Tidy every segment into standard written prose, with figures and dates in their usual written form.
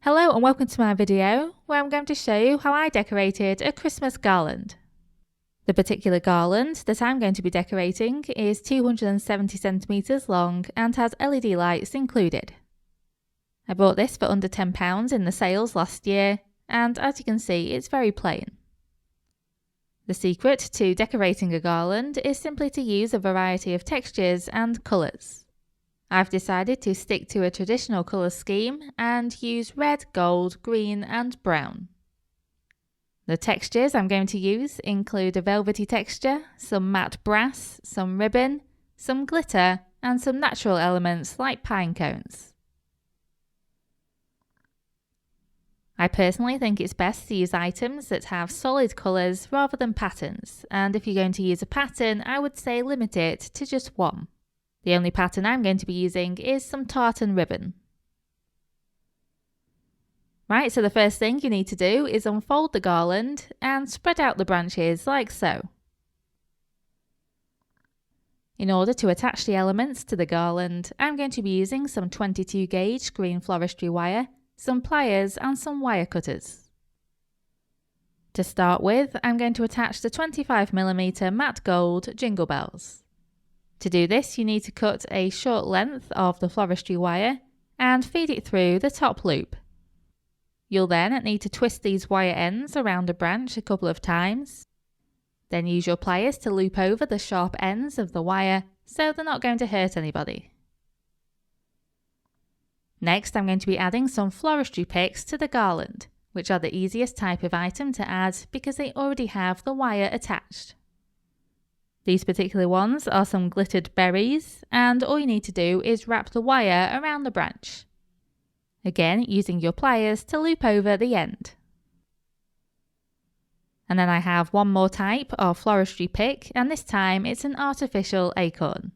Hello and welcome to my video where I'm going to show you how I decorated a Christmas garland. The particular garland that I'm going to be decorating is 270 centimeters long and has LED lights included. I bought this for under £10 in the sales last year, and as you can see, it's very plain. The secret to decorating a garland is simply to use a variety of textures and colours. I've decided to stick to a traditional colour scheme and use red, gold, green and brown. The textures I'm going to use include a velvety texture, some matte brass, some ribbon, some glitter and some natural elements like pine cones. I personally think it's best to use items that have solid colours rather than patterns, and if you're going to use a pattern, I would say limit it to just one. The only pattern I'm going to be using is some tartan ribbon. Right, so the first thing you need to do is unfold the garland and spread out the branches like so. In order to attach the elements to the garland, I'm going to be using some 22 gauge green floristry wire, some pliers and some wire cutters. To start with, I'm going to attach the 25mm matte gold Jingle Bells. To do this, you need to cut a short length of the floristry wire and feed it through the top loop. You'll then need to twist these wire ends around a branch a couple of times. Then use your pliers to loop over the sharp ends of the wire so they're not going to hurt anybody. Next, I'm going to be adding some floristry picks to the garland, which are the easiest type of item to add because they already have the wire attached. These particular ones are some glittered berries, and all you need to do is wrap the wire around the branch. Again, using your pliers to loop over the end. And then I have one more type of floristry pick, and this time it's an artificial acorn.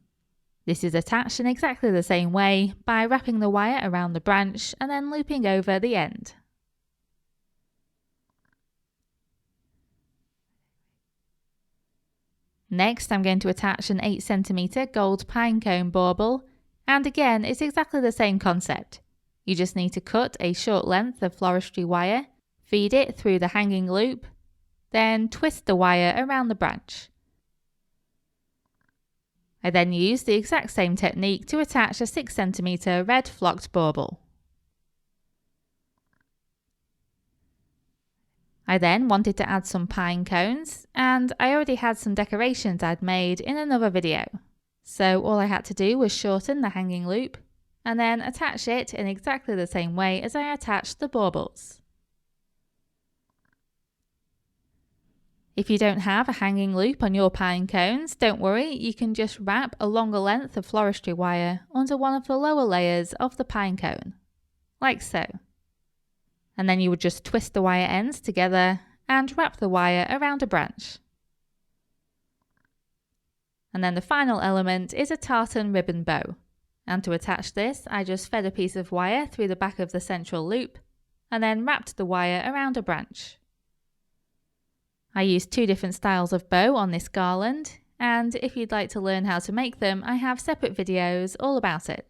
This is attached in exactly the same way by wrapping the wire around the branch and then looping over the end. Next, I'm going to attach an 8cm gold pinecone bauble, and again, it's exactly the same concept. You just need to cut a short length of floristry wire, feed it through the hanging loop, then twist the wire around the branch. I then use the exact same technique to attach a 6cm red flocked bauble. I then wanted to add some pine cones, and I already had some decorations I'd made in another video. So all I had to do was shorten the hanging loop and then attach it in exactly the same way as I attached the baubles. If you don't have a hanging loop on your pine cones, don't worry, you can just wrap a longer length of floristry wire under one of the lower layers of the pine cone, like so. And then you would just twist the wire ends together and wrap the wire around a branch. And then the final element is a tartan ribbon bow. And to attach this, I just fed a piece of wire through the back of the central loop and then wrapped the wire around a branch. I used two different styles of bow on this garland, and if you'd like to learn how to make them, I have separate videos all about it.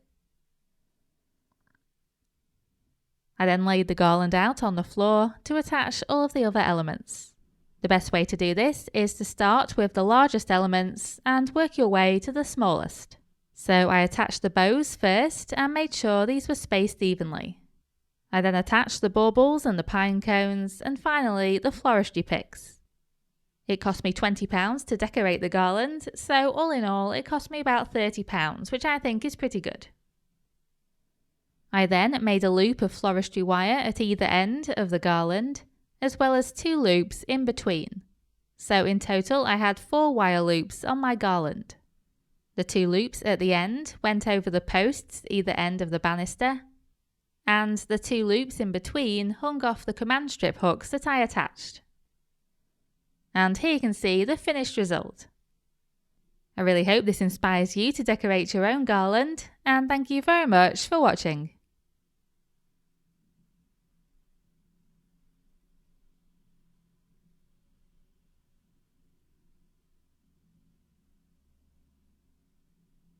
I then laid the garland out on the floor to attach all of the other elements. The best way to do this is to start with the largest elements and work your way to the smallest. So I attached the bows first and made sure these were spaced evenly. I then attached the baubles and the pine cones, and finally the floristry picks. It cost me £20 to decorate the garland, so all in all it cost me about £30, which I think is pretty good. I then made a loop of floristry wire at either end of the garland, as well as 2 loops in between. So in total I had 4 wire loops on my garland. The 2 loops at the end went over the posts either end of the banister, and the 2 loops in between hung off the command strip hooks that I attached. And here you can see the finished result. I really hope this inspires you to decorate your own garland, and thank you very much for watching.